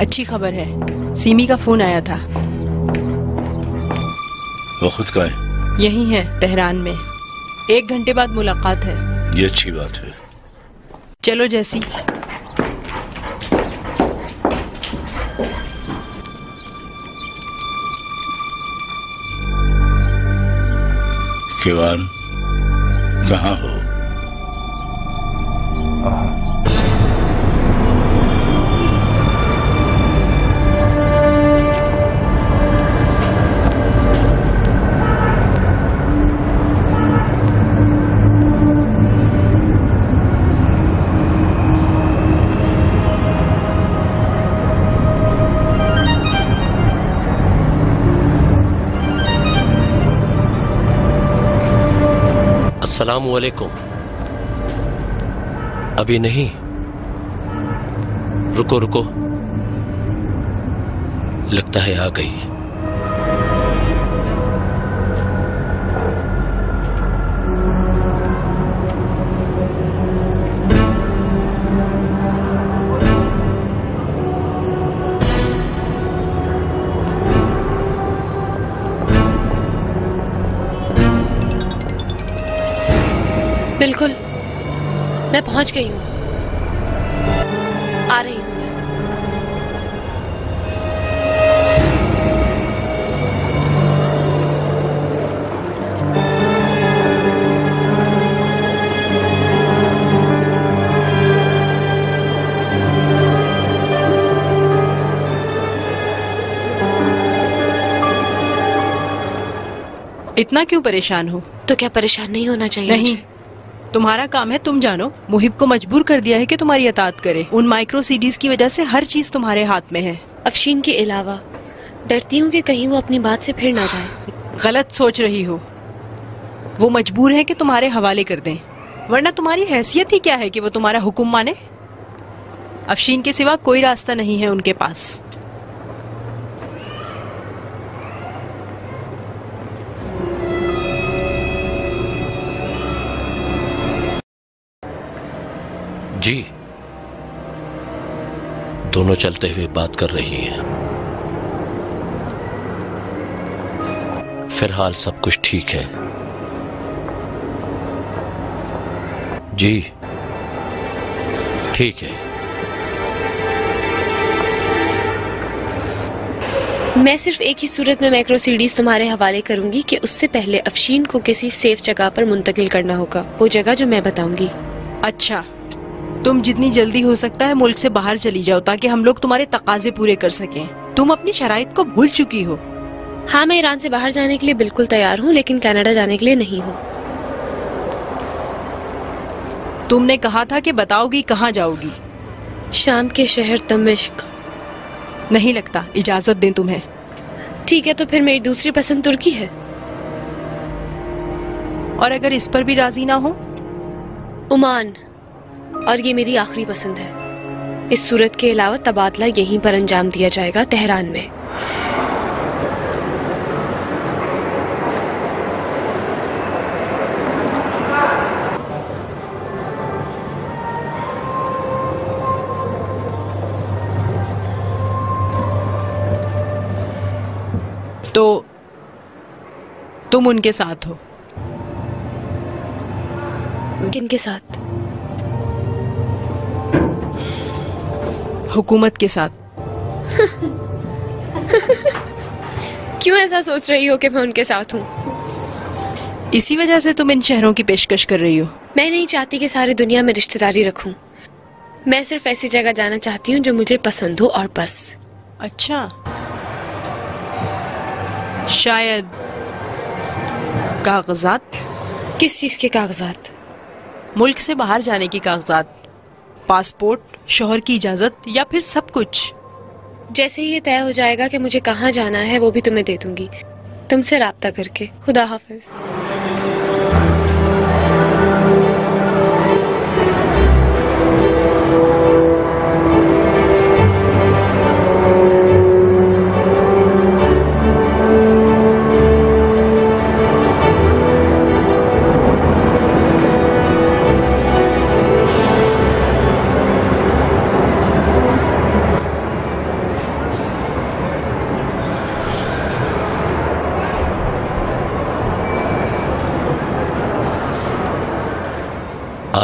अच्छी खबर है, सीमी का फोन आया था। वो खुद का है? यही है, तेहरान में। 1 घंटे बाद मुलाकात है। ये अच्छी बात है। चलो जैसी। केवान, कहाँ हो? अस्सलामु अलैकुम। अभी नहीं, रुको रुको, लगता है आ गई। बिल्कुल, मैं पहुंच गई हूँ। आ रही हूँ मैं। इतना क्यों परेशान हो? तो क्या परेशान नहीं होना चाहिए? नहीं, तुम्हारा काम है, तुम जानो। मुहिब को मजबूर कर दिया है कि तुम्हारी इताअत करे। उन माइक्रो सीडीज की वजह से हर चीज तुम्हारे हाथ में है। अफशीन के अलावा डरती हूँ कि कहीं वो अपनी बात से फिर ना जाए। गलत सोच रही हो। वो मजबूर है कि तुम्हारे हवाले कर दें, वरना तुम्हारी हैसियत ही क्या है कि वो तुम्हारा हुक्म माने। अफशीन के सिवा कोई रास्ता नहीं है उनके पास। जी, दोनों चलते हुए बात कर रही हैं। फिलहाल सब कुछ ठीक है। जी ठीक है। मैं सिर्फ एक ही सूरत में माइक्रो सीडीज तुम्हारे हवाले करूंगी कि उससे पहले अफशीन को किसी सेफ जगह पर मुंतकिल करना होगा, वो जगह जो मैं बताऊंगी। अच्छा, तुम जितनी जल्दी हो सकता है मुल्क से बाहर चली जाओ ताकि हम लोग तुम्हारे तकाजे पूरे कर सकें। तुम अपनी शराइत को भूल चुकी हो। हाँ, मैं ईरान से बाहर जाने के लिए बिल्कुल तैयार हूँ, लेकिन कनाडा जाने के लिए नहीं हूँ। तुमने कहा था कि बताओगी कहाँ जाओगी। शाम के शहर दमिश्क। नहीं लगता इजाजत दें तुम्हें। ठीक है, तो फिर मेरी दूसरी पसंद तुर्की है। और अगर इस पर भी राजी ना हो? ओमान। और ये मेरी आखिरी पसंद है। इस सूरत के अलावा तबादला यहीं पर अंजाम दिया जाएगा, तेहरान में। तो तुम उनके साथ हो? किनके साथ? हुकूमत के साथ। क्यों ऐसा सोच रही हो कि मैं उनके साथ हूँ? इसी वजह से तुम इन शहरों की पेशकश कर रही हो? मैं नहीं चाहती कि सारी दुनिया में रिश्तेदारी रखूं। मैं सिर्फ ऐसी जगह जाना चाहती हूँ जो मुझे पसंद हो, और बस। अच्छा, शायद कागजात? किस चीज के कागजात? मुल्क से बाहर जाने की कागजात, पासपोर्ट, शौहर की इजाजत, या फिर सब कुछ? जैसे ही ये तय हो जाएगा कि मुझे कहाँ जाना है, वो भी तुम्हें दे दूंगी, तुमसे राब्ता करके। खुदा हाफिज।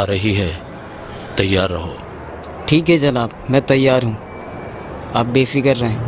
रही है, तैयार रहो। ठीक है जनाब, मैं तैयार हूँ, आप बेफिक्र रहें।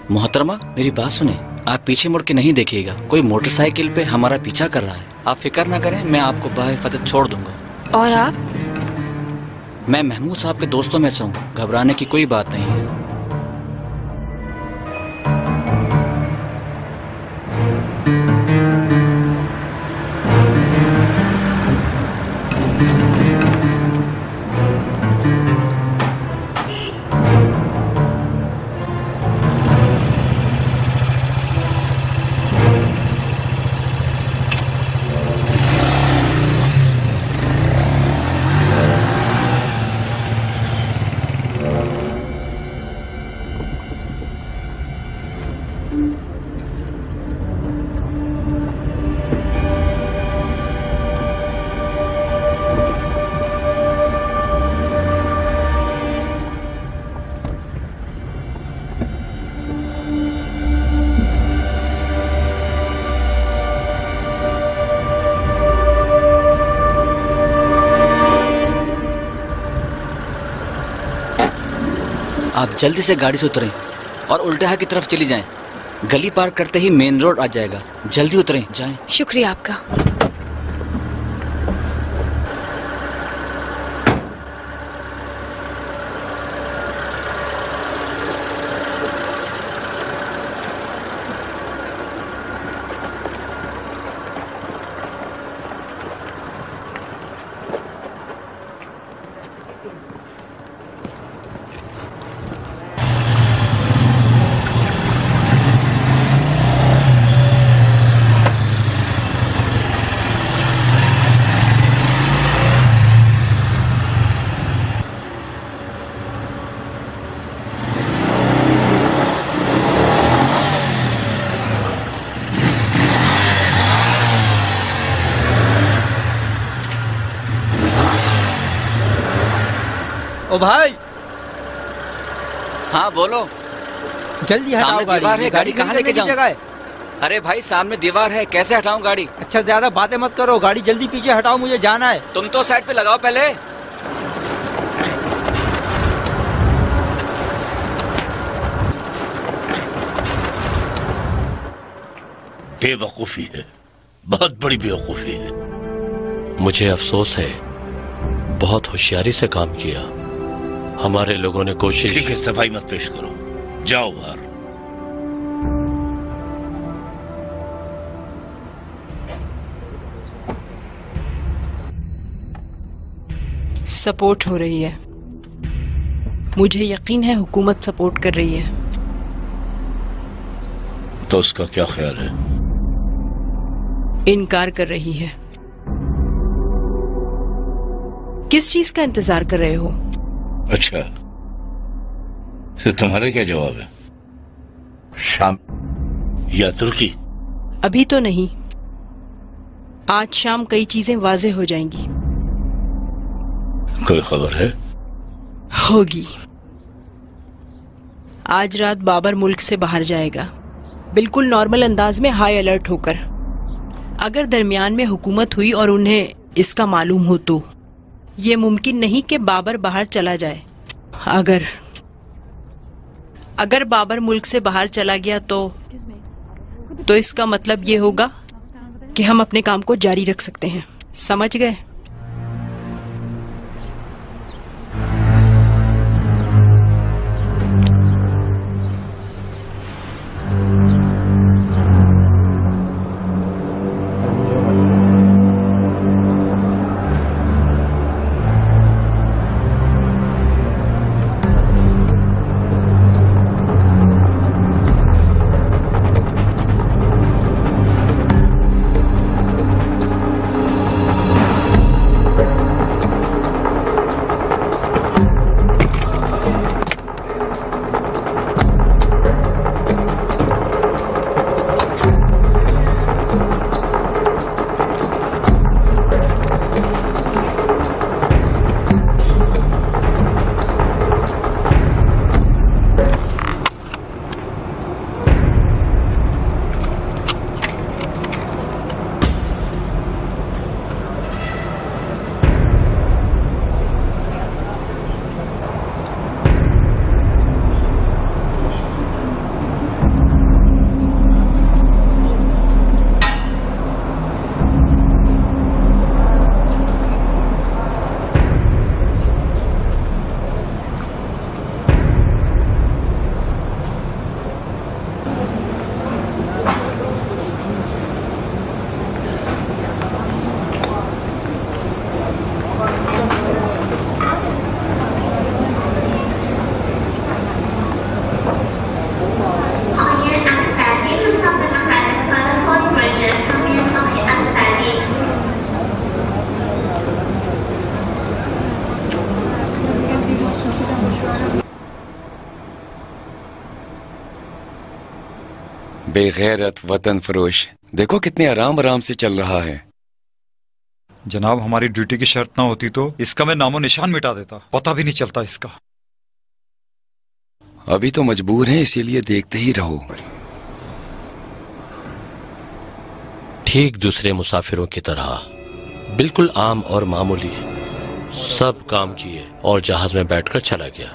मोहतरमा, मेरी बात सुने, आप पीछे मुड़ के नहीं देखिएगा। कोई मोटरसाइकिल पे हमारा पीछा कर रहा है। आप फिक्र ना करें, मैं आपको बाहिफाजत छोड़ दूंगा। और आप? मैं महमूद साहब के दोस्तों में से हूँ, घबराने की कोई बात नहीं है। आप जल्दी से गाड़ी से उतरें और उल्टे हाथ की तरफ चली जाएं। गली पार करते ही मेन रोड आ जाएगा। जल्दी उतरें, जाएं। शुक्रिया आपका। ओ भाई। हाँ बोलो। जल्दी हटाओ गाड़ी। दीवार है, गाड़ी कहाँ लेके जाऊं? जगह है। अरे भाई सामने दीवार है, कैसे हटाऊं गाड़ी? अच्छा ज्यादा बातें मत करो, गाड़ी जल्दी पीछे हटाओ, मुझे जाना है। तुम तो साइड पे लगाओ पहले। बेवकूफी है, बहुत बड़ी बेवकूफी है। मुझे अफसोस है, बहुत होशियारी से काम किया। हमारे लोगों ने कोशिश। ठीक है, सफाई मत पेश करो, जाओ बाहर। सपोर्ट हो रही है, मुझे यकीन है हुकूमत सपोर्ट कर रही है। तो उसका क्या ख्याल है? इनकार कर रही है। किस चीज का इंतजार कर रहे हो? अच्छा, तो तुम्हारा क्या जवाब है? शाम या तुर्की? अभी तो नहीं, आज शाम कई चीजें वाज़ेह हो जाएंगी। कोई खबर है? होगी। आज रात बाबर मुल्क से बाहर जाएगा, बिल्कुल नॉर्मल अंदाज में, हाई अलर्ट होकर। अगर दरमियान में हुकूमत हुई और उन्हें इसका मालूम हो तो ये मुमकिन नहीं कि बाबर बाहर चला जाए। अगर बाबर मुल्क से बाहर चला गया तो इसका मतलब ये होगा कि हम अपने काम को जारी रख सकते हैं। समझ गए? बेगैरत वतन फरोश, देखो कितने आराम आराम से चल रहा है। जनाब, हमारी ड्यूटी की शर्त ना होती तो इसका मैं नामो निशान मिटा देता, पता भी नहीं चलता इसका। अभी तो मजबूर हैं, इसीलिए देखते ही रहो। ठीक दूसरे मुसाफिरों की तरह, बिल्कुल आम और मामूली, सब काम किए और जहाज में बैठकर चला गया।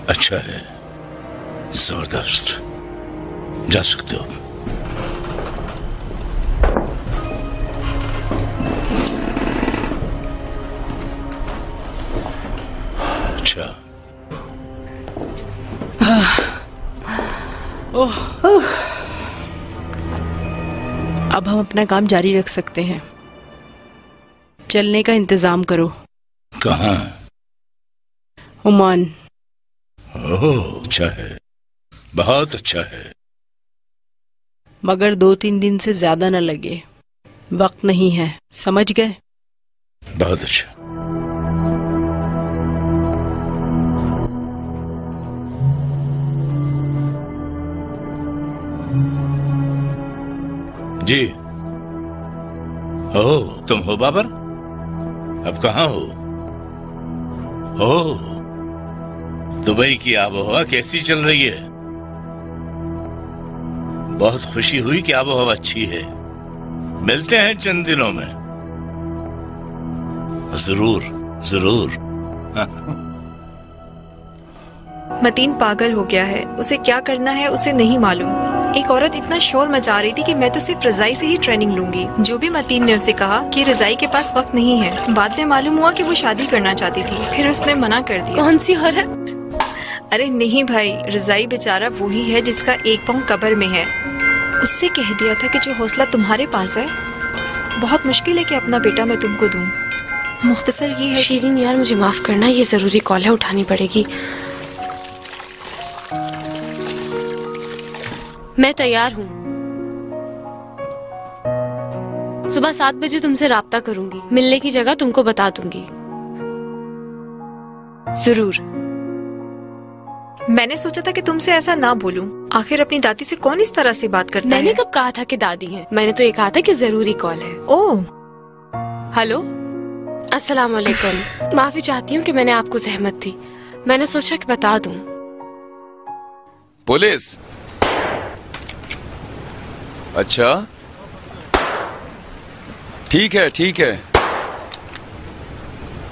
अच्छा है, जबरदस्त, जा सकते हो। अच्छा, अब हम अपना काम जारी रख सकते हैं। चलने का इंतजाम करो। कहाँ? ओमान। ओह, अच्छा है, बहुत अच्छा है। मगर 2-3 दिन से ज्यादा न लगे, वक्त नहीं है, समझ गए? बहुत अच्छा। जी। ओह, तुम हो बाबर? अब कहाँ हो? ओह, दुबई की आबोहवा कैसी चल रही है? बहुत खुशी हुई कि आबोहवा अच्छी है। मिलते हैं चंद दिनों में। जरूर जरूर। मतीन पागल हो गया है, उसे क्या करना है उसे नहीं मालूम। एक औरत इतना शोर मचा रही थी कि मैं तो सिर्फ रजाई से ही ट्रेनिंग लूंगी। जो भी मतीन ने उसे कहा कि रजाई के पास वक्त नहीं है। बाद में मालूम हुआ कि वो शादी करना चाहती थी, फिर उसने मना कर दिया। कौन सी औरत? अरे नहीं भाई, रजाई बेचारा वही है जिसका एक पाँव कब्र में है। उससे कह दिया था कि जो हौसला तुम्हारे पास है, बहुत मुश्किल है कि अपना बेटा मैं तुमको दूं। मुख्तसर ये है। शीरीन यार, मुझे माफ करना, ये जरूरी कॉल है, उठानी पड़ेगी। मैं तैयार हूँ। सुबह 7 बजे तुमसे राब्ता करूंगी। मिलने की जगह तुमको बता दूंगी। जरूर। मैंने सोचा था कि तुमसे ऐसा ना बोलूं। आखिर अपनी दादी से कौन इस तरह से बात करता है? मैंने कब कहा था कि दादी है? मैंने तो ये कहा था कि जरूरी कॉल है। ओह, हेलो, अस्सलाम वालेकुम। माफी चाहती हूँ कि मैंने आपको जहमत थी। मैंने सोचा कि बता दूं। पुलिस? अच्छा, ठीक है ठीक है।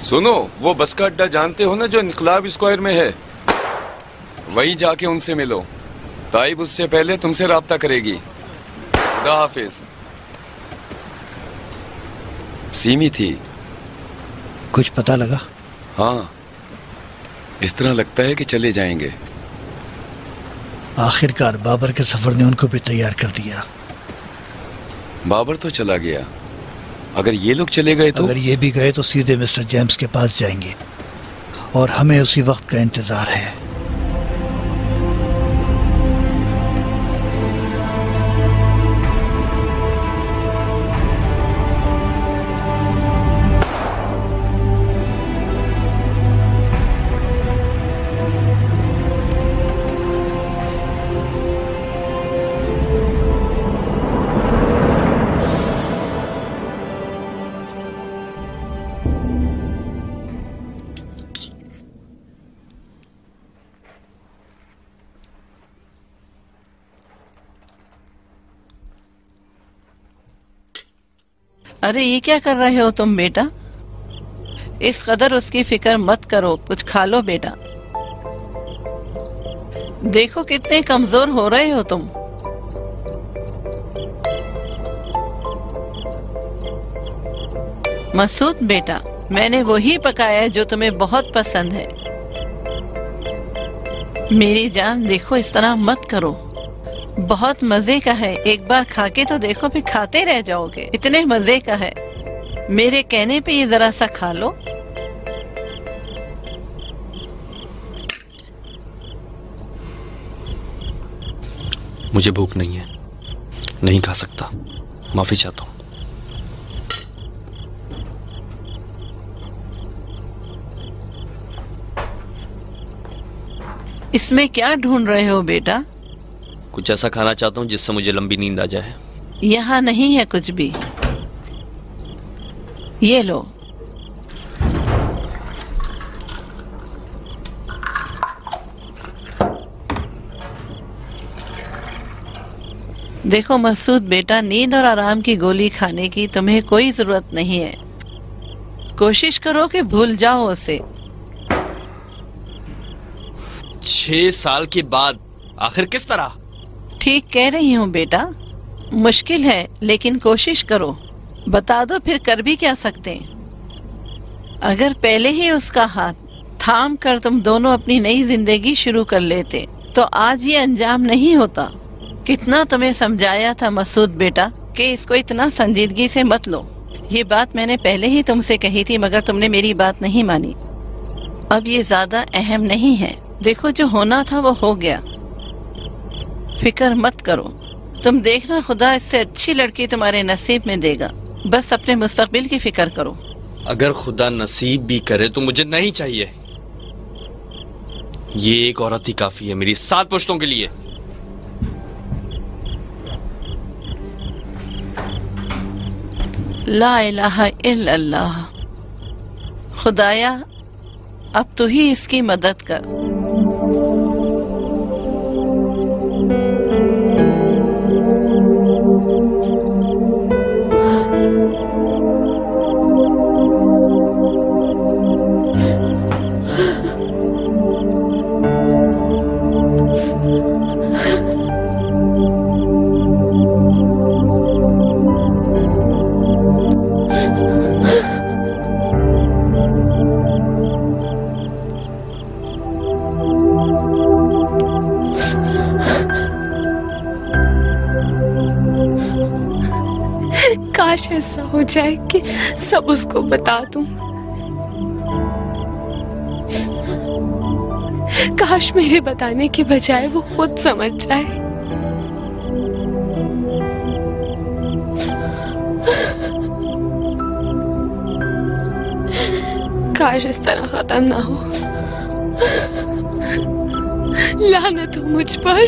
सुनो, वो बस का अड्डा जानते हो ना जो इनकलाब स्क्वायर में है? वहीं जाके उनसे मिलो। ताइब उससे पहले तुमसे राब्ता करेगी। खुदा हाफिज। सीमी थी। कुछ पता लगा? हाँ, इस तरह लगता है कि चले जाएंगे। आखिरकार बाबर के सफर ने उनको भी तैयार कर दिया। बाबर तो चला गया, अगर ये लोग चले गए तो? अगर ये भी गए तो सीधे मिस्टर जेम्स के पास जाएंगे और हमें उसी वक्त का इंतजार है। अरे ये क्या कर रहे हो तुम बेटा? इस कदर उसकी फिक्र मत करो, कुछ खा लो बेटा। देखो कितने कमजोर हो रहे हो तुम। मसूद बेटा, मैंने वही पकाया है जो तुम्हें बहुत पसंद है। मेरी जान, देखो इस तरह मत करो, बहुत मजे का है। एक बार खा के तो देखो, फिर खाते रह जाओगे। इतने मजे का है, मेरे कहने पे ये जरा सा खा लो। मुझे भूख नहीं है, नहीं खा सकता, माफी चाहता हूँ। इसमें क्या ढूंढ रहे हो बेटा? कुछ ऐसा खाना चाहता हूँ जिससे मुझे लंबी नींद आ जाए। यहाँ नहीं है कुछ भी, ये लो। देखो मसूद बेटा, नींद और आराम की गोली खाने की तुम्हें कोई जरूरत नहीं है। कोशिश करो कि भूल जाओ उसे। 6 साल के बाद आखिर किस तरह? ठीक कह रही हूँ बेटा, मुश्किल है लेकिन कोशिश करो। बता दो फिर कर भी क्या सकते हैं। अगर पहले ही उसका हाथ थाम कर तुम दोनों अपनी नई जिंदगी शुरू कर लेते तो आज ये अंजाम नहीं होता। कितना तुम्हें समझाया था मसूद बेटा कि इसको इतना संजीदगी से मत लो। ये बात मैंने पहले ही तुमसे कही थी मगर तुमने मेरी बात नहीं मानी। अब ये ज्यादा अहम नहीं है। देखो जो होना था वो हो गया, फिक्र मत करो। तुम देखना, खुदा इससे अच्छी लड़की तुम्हारे नसीब में देगा। बस अपने मुस्तकबिल की फिक्र करो। अगर खुदा नसीब भी करे तो मुझे नहीं चाहिए। ये एक औरत ही काफी है मेरी 7 पुश्तों के लिए। ला इलाहा इल्लल्लाह। खुदाया अब तू ही इसकी मदद कर। काश ऐसा हो जाए कि सब उसको बता दूं। काश मेरे बताने के बजाय वो खुद समझ जाए। काश इस तरह खत्म ना हो। लानत हो मुझ पर।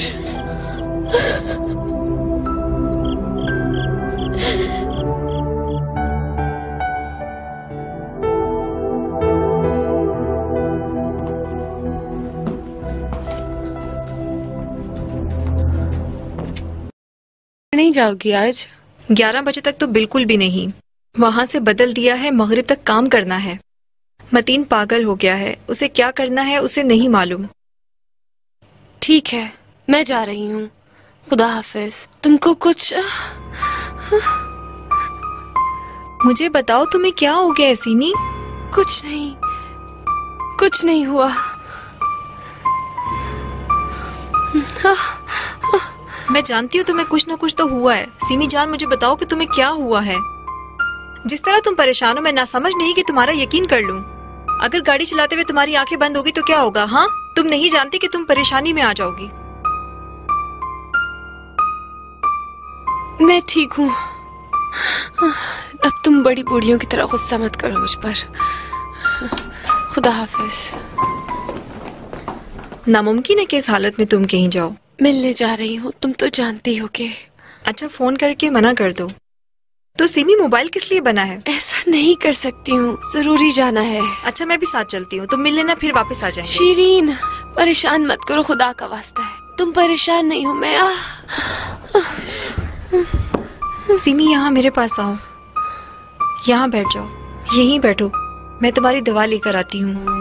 नहीं जाओगी आज? 11 बजे तक तो बिल्कुल भी नहीं। वहाँ से बदल दिया है, मगरिब तक काम करना है। मतीन पागल हो गया है, उसे क्या करना है उसे नहीं मालूम। ठीक है, मैं जा रही हूँ। खुदा हाफिज। तुमको कुछ मुझे बताओ तुम्हें क्या हो गया है सीमी? कुछ नहीं, कुछ नहीं हुआ। मैं जानती हूँ तुम्हें कुछ न कुछ तो हुआ है। सीमी जान, मुझे बताओ कि तुम्हें क्या हुआ है। जिस तरह तुम परेशान हो, मैं ना समझ नहीं कि तुम्हारा यकीन कर लूं। अगर गाड़ी चलाते हुए तुम्हारी आंखें बंद होगी तो क्या होगा? हाँ, तुम नहीं जानती कि तुम परेशानी में आ जाओगी। मैं ठीक हूँ। अब तुम बड़ी बूढ़ियों की तरह गुस्सा मत करो मुझ पर। खुदा हाफिज। नामुमकिन है कि इस हालत में तुम कहीं जाओ। मिलने जा रही हूँ, तुम तो जानती हो कि। अच्छा, फोन करके मना कर दो। तो सिमी, मोबाइल किस लिए बना है? ऐसा नहीं कर सकती हूँ, जरूरी जाना है। अच्छा, मैं भी साथ चलती हूँ, तुम मिल लेना, फिर वापस आ जाएंगे। शीरीन, परेशान मत करो, खुदा का वास्ता है। तुम परेशान नहीं हो, मैं सिमी, यहाँ मेरे पास आओ। यहाँ बैठ जाओ, यहीं बैठो, मैं तुम्हारी दवा लेकर आती हूँ।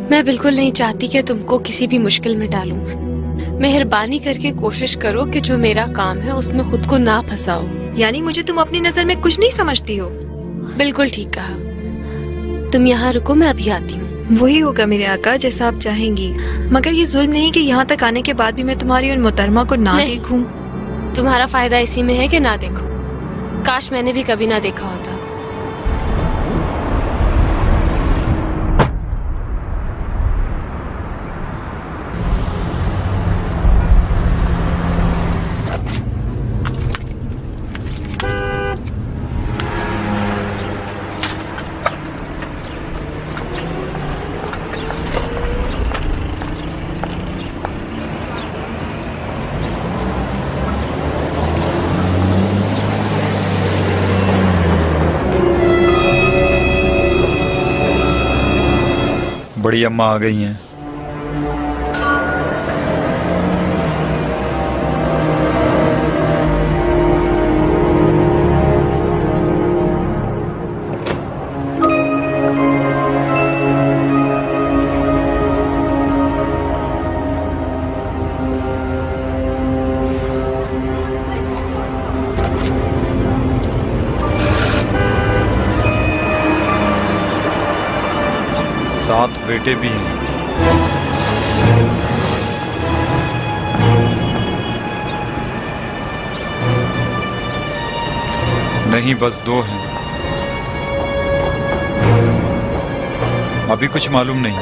मैं बिल्कुल नहीं चाहती कि तुमको किसी भी मुश्किल में डालूं। मेहरबानी करके कोशिश करो कि जो मेरा काम है उसमें खुद को ना फंसाओ। यानी मुझे तुम अपनी नजर में कुछ नहीं समझती हो? बिल्कुल ठीक कहा। तुम यहाँ रुको, मैं अभी आती हूँ। वही होगा मेरे आका, जैसा आप चाहेंगी। मगर ये जुल्म नहीं कि यहाँ तक आने के बाद भी मैं तुम्हारी उन मोहतरमा को ना देखूं। तुम्हारा फायदा इसी में है कि ना देखो। काश मैंने भी कभी ना देखा होता। बड़ी अम्मा आ गई हैं। सात बेटे भी हैं। नहीं, बस 2 हैं। अभी कुछ मालूम नहीं।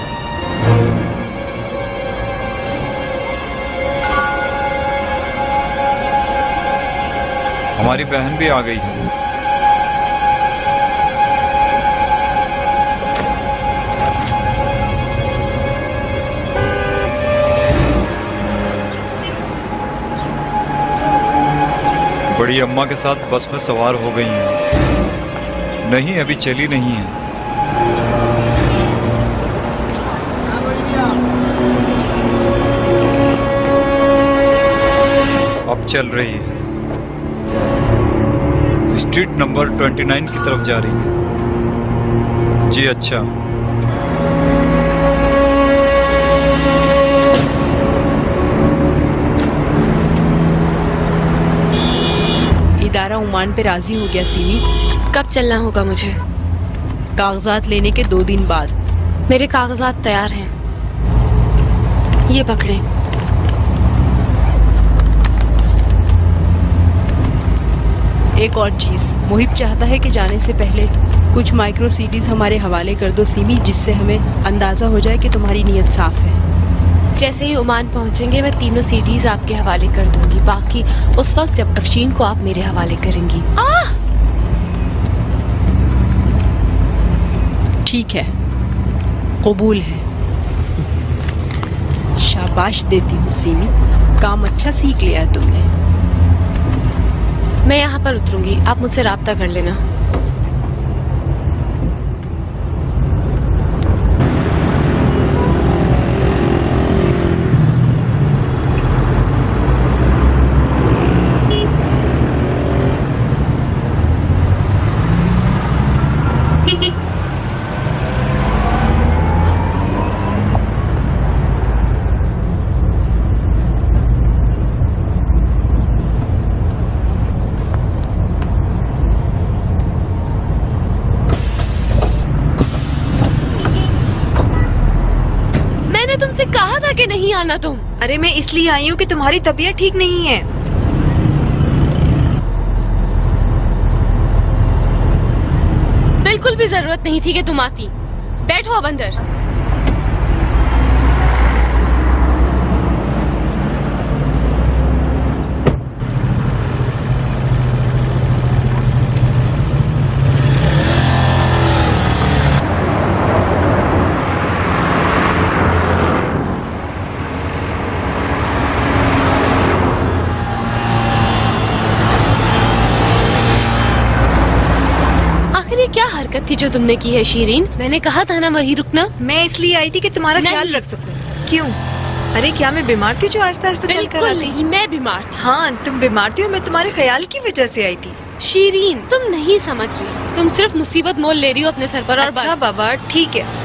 हमारी बहन भी आ गई है। बड़ी अम्मा के साथ बस में सवार हो गई हैं। नहीं, अभी चली नहीं है। अब चल रही है। स्ट्रीट नंबर 29 की तरफ जा रही है। जी अच्छा। इदारा ओमान पे राजी हो गया सीमी। कब चलना होगा मुझे? कागजात लेने के 2 दिन बाद। मेरे कागजात तैयार हैं, ये पकड़े। एक और चीज, मोहिब चाहता है कि जाने से पहले कुछ माइक्रो सीडीज हमारे हवाले कर दो सीमी, जिससे हमें अंदाजा हो जाए कि तुम्हारी नीयत साफ है। जैसे ही ओमान पहुंचेंगे मैं तीनों सीडीज आपके हवाले कर दूंगी, बाकी उस वक्त जब अफशीन को आप मेरे हवाले करेंगी। ठीक है, कबूल है। शाबाश देती हूँ सीमी, काम अच्छा सीख लिया तुमने। मैं यहाँ पर उतरूंगी, आप मुझसे राब्ता कर लेना। कि नहीं आना तुम। अरे मैं इसलिए आई हूँ कि तुम्हारी तबीयत ठीक नहीं है। बिल्कुल भी जरूरत नहीं थी कि तुम आती। बैठो अब अंदर। क्या हरकत थी जो तुमने की है शीरीन? मैंने कहा था ना वहीं रुकना। मैं इसलिए आई थी कि तुम्हारा ख्याल रख सकूं। क्यों? अरे क्या मैं बीमार थी जो आस्ते आस्ते चल कर आई थी? नहीं, मैं बीमार थी। हाँ तुम बीमार थी और मैं तुम्हारे ख्याल की वजह से आई थी। शीरीन तुम नहीं समझ रही, तुम सिर्फ मुसीबत मोल ले रही हो अपने सर पर। और अच्छा बाबा ठीक है।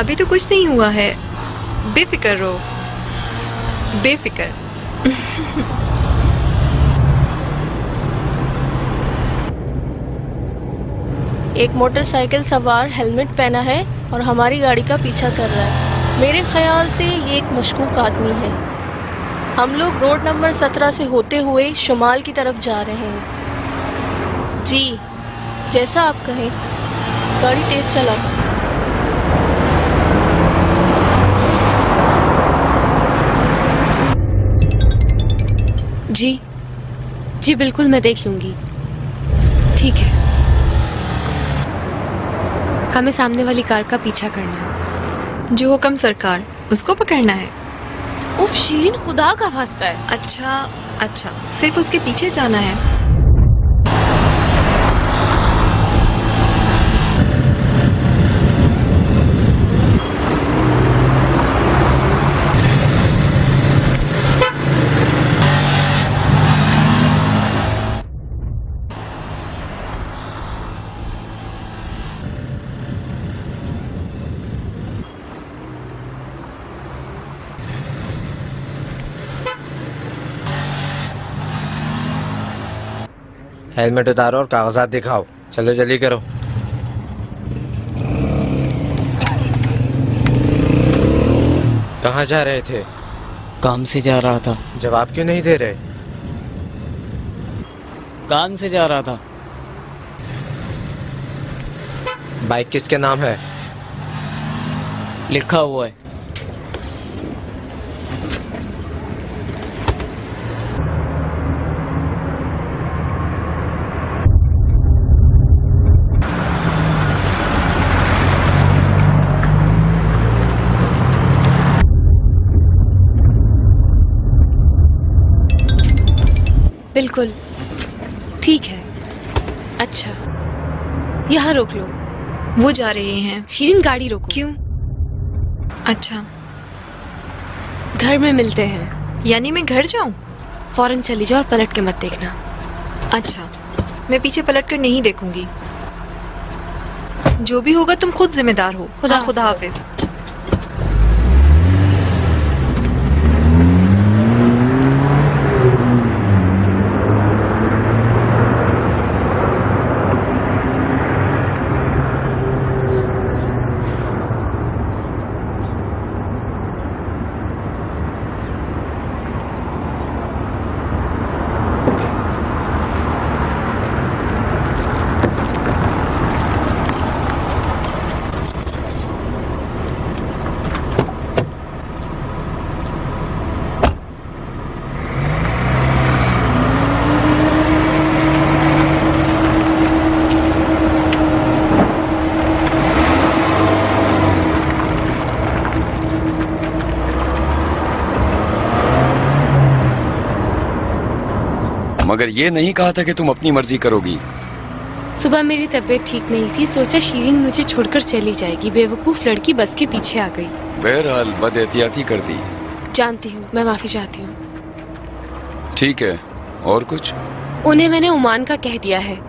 अभी तो कुछ नहीं हुआ है, बेफिक्र रहो, बेफिक्र। एक मोटरसाइकिल सवार हेलमेट पहना है और हमारी गाड़ी का पीछा कर रहा है। मेरे ख्याल से ये एक मशकूक आदमी है। हम लोग रोड नंबर 17 से होते हुए शुमाल की तरफ जा रहे हैं। जी जैसा आप कहें, गाड़ी तेज चलाओ। जी जी बिल्कुल, मैं देख लूंगी। ठीक है, हमें सामने वाली कार का पीछा करना है। जो हुक्म सरकार, उसको पकड़ना है। उफ शीरीन, खुदा का वास्ता है। अच्छा अच्छा, सिर्फ उसके पीछे जाना है। हेलमेट उतारो और कागजात दिखाओ। चलो जल्दी करो। कहाँ जा रहे थे? काम से जा रहा था। जवाब क्यों नहीं दे रहे? काम से जा रहा था। बाइक किसके नाम है? लिखा हुआ है। बिल्कुल ठीक है। अच्छा यहाँ रोक लो। वो जा रहे हैं। शीरीन गाड़ी रोको। क्यों? अच्छा घर में मिलते हैं। यानी मैं घर जाऊं? फौरन चली जाओ और पलट के मत देखना। अच्छा मैं पीछे पलट कर नहीं देखूंगी। जो भी होगा तुम खुद जिम्मेदार हो। खुदा हाफिज। मगर ये नहीं कहा था कि तुम अपनी मर्जी करोगी। सुबह मेरी तबीयत ठीक नहीं थी, सोचा शीरीन मुझे छोड़कर चली जाएगी। बेवकूफ लड़की बस के पीछे आ गई। बहरहाल बदएहतियाती कर दी। जानती हूँ, मैं माफी चाहती हूँ। ठीक है, और कुछ? उन्हें मैंने ओमान का कह दिया है।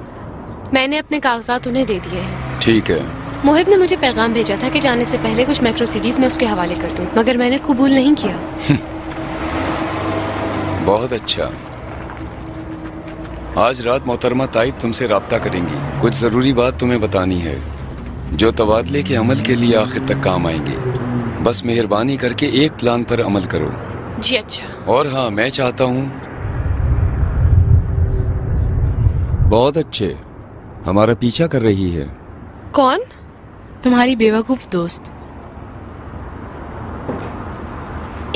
मैंने अपने कागजात उन्हें दे दिए हैं। ठीक है। मोहिब ने मुझे पैगाम भेजा था कि जाने से पहले कुछ मैक्रो सीडीज में उसके हवाले कर दूं, मगर मैंने कबूल नहीं किया। बहुत अच्छा। आज रात मोहतरमा ताइब तुमसे राब्ता करेंगी। कुछ जरूरी बात तुम्हें बतानी है जो तबादले के अमल के लिए आखिर तक काम आएंगे। बस मेहरबानी करके एक प्लान पर अमल करो। जी अच्छा। और हाँ, मैं चाहता हूँ। बहुत अच्छे। हमारा पीछा कर रही है। कौन? तुम्हारी बेवकूफ दोस्त।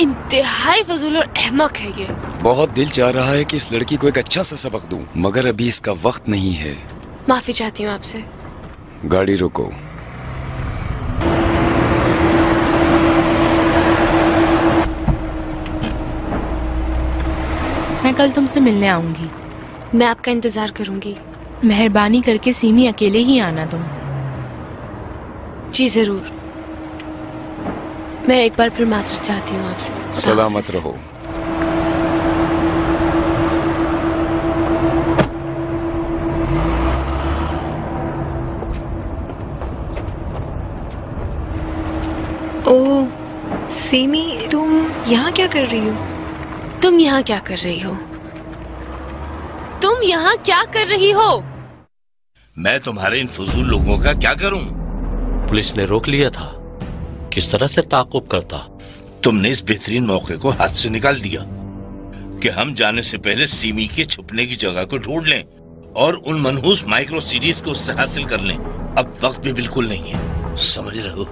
इंतहाई फजूल और अहमक है ये। बहुत दिल चाह रहा है कि इस लड़की को एक अच्छा सा सबक दूं, मगर अभी इसका वक्त नहीं है। माफी चाहती हूँ आपसे। गाड़ी रोको। मैं कल तुमसे मिलने आऊंगी। मैं आपका इंतजार करूंगी। मेहरबानी करके सीमी अकेले ही आना तुम। जी जरूर। मैं एक बार फिर माफी चाहती हूँ आपसे। सलामत रहो। ओह सीमी, तुम यहाँ क्या कर रही हो? तुम यहाँ क्या कर रही हो? तुम यहाँ क्या कर रही हो? मैं तुम्हारे इन फजूल लोगों का क्या करूं? पुलिस ने रोक लिया था। किस तरह से ताक़ुब करता? तुमने इस बेहतरीन मौके को हाथ से निकाल दिया कि हम जाने से पहले सीमी के छुपने की जगह को ढूंढ लें और उन मनहूस माइक्रो सीडीज को उससे हासिल कर लें। अब वक्त भी बिल्कुल नहीं है, समझ रहे हो?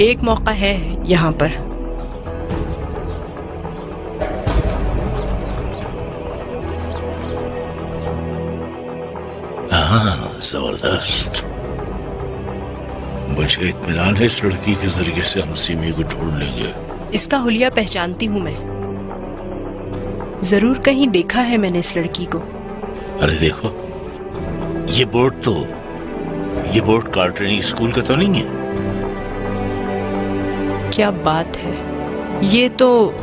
एक मौका है यहाँ पर। हाँ, जबरदस्त। मुझे इत्मीनान है इस लड़की के जरिए से हम सीमी को ढूंढ लेंगे। इसका हुलिया पहचानती हूँ मैं। जरूर कहीं देखा है मैंने इस लड़की को। अरे देखो, ये बोर्ड कार ट्रेनिंग स्कूल का तो नहीं है? क्या बात है, ये तो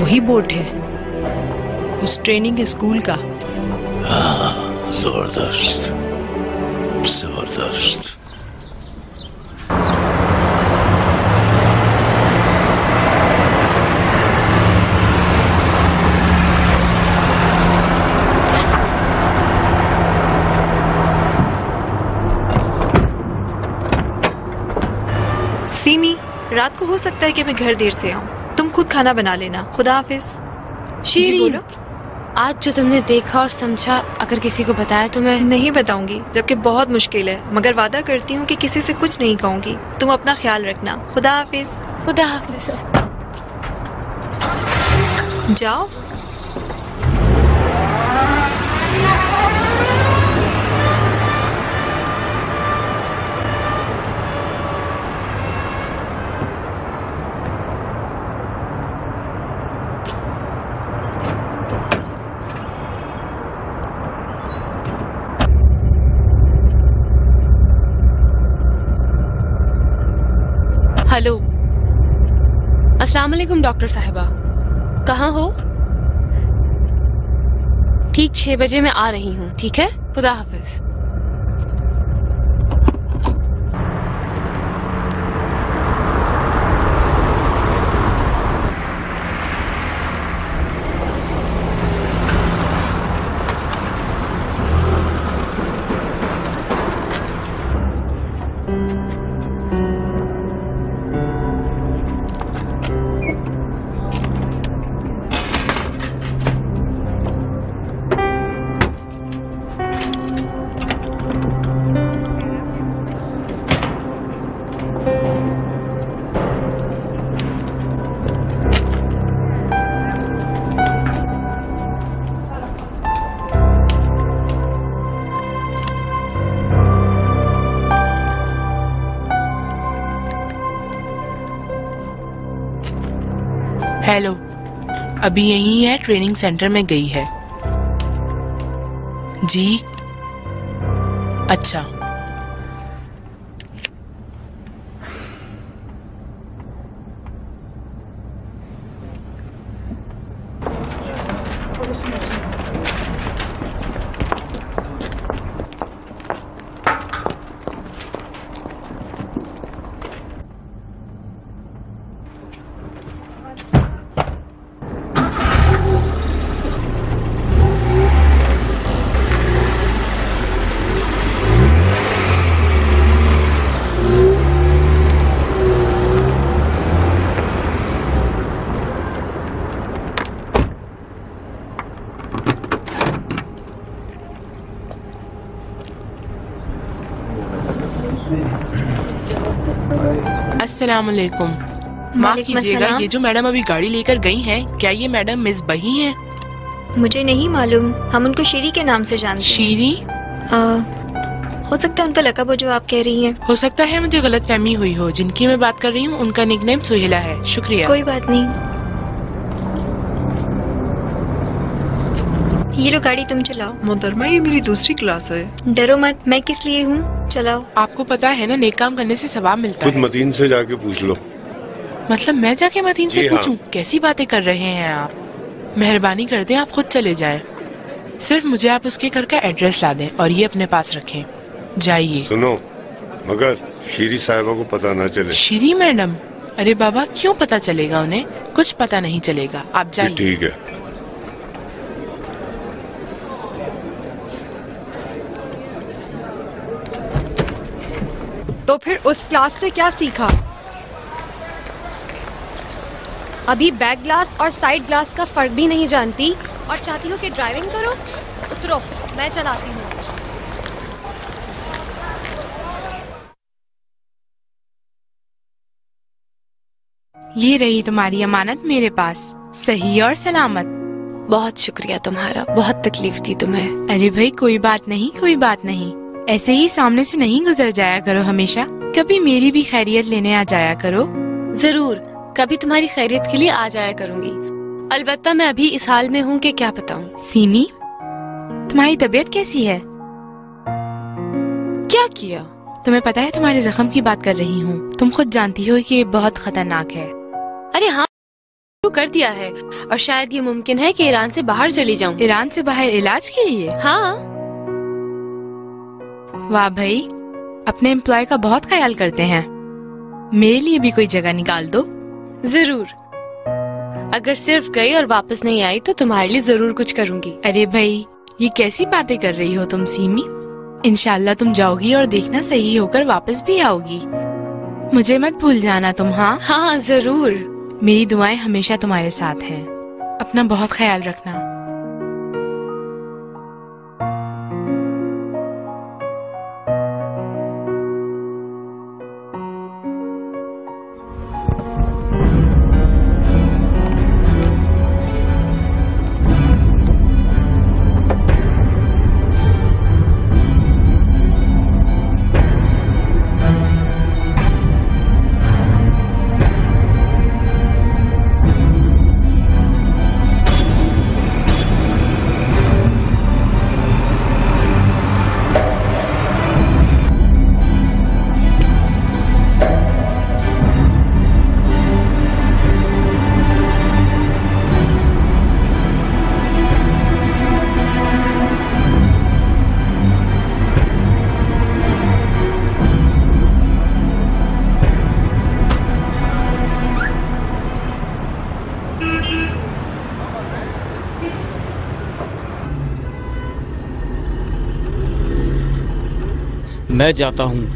वही बोर्ड है उस ट्रेनिंग स्कूल का। हाँ, जबरदस्त जबरदस्त। सीमी, रात को हो सकता है कि मैं घर देर से आऊँ। तुम खुद खाना बना लेना। खुदा हाफिज। शीरीन, आज जो तुमने देखा और समझा अगर किसी को बताया तो मैं नहीं बताऊंगी, जबकि बहुत मुश्किल है, मगर वादा करती हूँ कि किसी से कुछ नहीं कहूँगी। तुम अपना ख्याल रखना। खुदा हाफिज। खुदा हाफिज। जाओ। हेलो, अस्सलाम वालेकुम डॉक्टर साहिबा। कहाँ हो? ठीक 6 बजे मैं आ रही हूँ। ठीक है, खुदा हाफिज। हेलो, अभी यही है, ट्रेनिंग सेंटर में गई है। जी अच्छा। अस्सलामुअलैकुम। माफ कीजिएगा, ये जो मैडम अभी गाड़ी लेकर गई हैं, क्या ये मैडम मिस बही हैं? मुझे नहीं मालूम, हम उनको शीरी के नाम से जानते हैं। शीरी? हो सकता है उनका लक़ब हो जो आप कह रही हैं। हो सकता है मुझे गलतफहमी हुई हो। जिनकी मैं बात कर रही हूँ उनका निकनेम सुहेला है। शुक्रिया। कोई बात नहीं। ये लो गाड़ी, तुम चलाओ। मोहतरमा, ये मेरी दूसरी क्लास है। डरो मत, मैं किस लिए हूँ, चलाओ। आपको पता है ना, नेक काम करने से सवाब मिलता है। खुद मतीन से जाके पूछ लो। मतलब मैं जाके मतीन से पूछूं? कैसी बातें कर रहे हैं आप? मेहरबानी कर दें, आप खुद चले जाएं। सिर्फ मुझे आप उसके घर का एड्रेस ला दें और ये अपने पास रखें। जाइए। सुनो, मगर शीरी साहिबा को पता ना चले। शीरी मैडम? अरे बाबा, क्यों पता चलेगा उन्हें? कुछ पता नहीं चलेगा, आप जाइए। ठीक है। तो फिर उस क्लास से क्या सीखा? अभी बैक ग्लास और साइड ग्लास का फर्क भी नहीं जानती और चाहती हो कि ड्राइविंग करो? उतरो, मैं चलाती हूँ। ये रही तुम्हारी अमानत मेरे पास, सही और सलामत। बहुत शुक्रिया तुम्हारा, बहुत तकलीफ दी तुम्हें। अरे भाई, कोई बात नहीं, कोई बात नहीं। ऐसे ही सामने से नहीं गुजर जाया करो हमेशा। कभी मेरी भी खैरियत लेने आ जाया करो। जरूर, कभी तुम्हारी खैरियत के लिए आ जाया करूंगी। अलबत्ता मैं अभी इस हाल में हूँ कि क्या बताऊँ। सीमी, तुम्हारी तबीयत कैसी है? क्या किया? तुम्हें पता है, तुम्हारे जख्म की बात कर रही हूँ। तुम खुद जानती हो कि ये बहुत खतरनाक है। अरे हाँ, शुरू कर दिया है और शायद ये मुमकिन है कि ईरान से बाहर चली जाऊँ। ईरान से बाहर इलाज के लिए? हाँ। वाह भाई, अपने एम्प्लॉय का बहुत ख्याल करते हैं। मेरे लिए भी कोई जगह निकाल दो। जरूर। अगर सिर्फ गई और वापस नहीं आई तो तुम्हारे लिए जरूर कुछ करूंगी। अरे भाई, ये कैसी बातें कर रही हो तुम सीमी? इंशाल्लाह तुम जाओगी और देखना सही होकर वापस भी आओगी। मुझे मत भूल जाना तुम। हाँ हाँ जरूर। मेरी दुआएं हमेशा तुम्हारे साथ हैं। अपना बहुत ख्याल रखना। मैं जाता हूँ।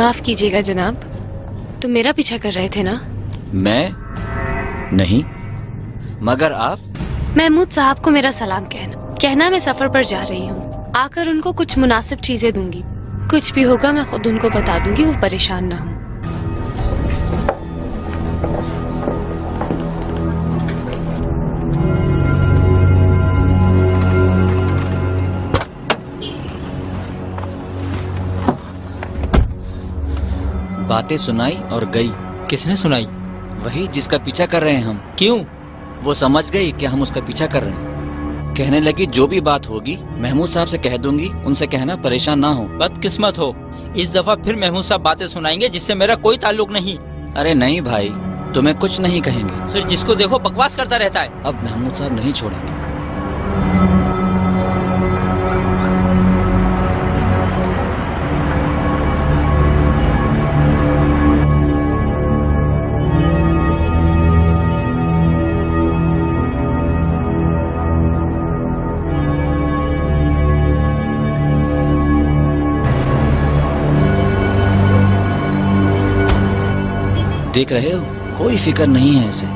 माफ कीजिएगा जनाब, तुम मेरा पीछा कर रहे थे ना? मैं नहीं, मगर आप? महमूद साहब को मेरा सलाम कहना मैं सफर पर जा रही हूँ। आकर उनको कुछ मुनासिब चीजें दूंगी। कुछ भी होगा मैं खुद उनको बता दूंगी, वो परेशान ना हो। बातें सुनाई और गई। किसने सुनाई? वही जिसका पीछा कर रहे हैं हम। क्यों? वो समझ गई कि हम उसका पीछा कर रहे हैं। कहने लगी जो भी बात होगी महमूद साहब से कह दूंगी, उनसे कहना परेशान ना हो। बदकिस्मत हो, इस दफा फिर महमूद साहब बातें सुनाएंगे जिससे मेरा कोई ताल्लुक नहीं। अरे नहीं भाई, तुम्हें कुछ नहीं कहेंगे। फिर जिसको देखो बकवास करता रहता है। अब महमूद साहब नहीं छोड़ेंगे। देख रहे हो, कोई फिक्र नहीं है इसे।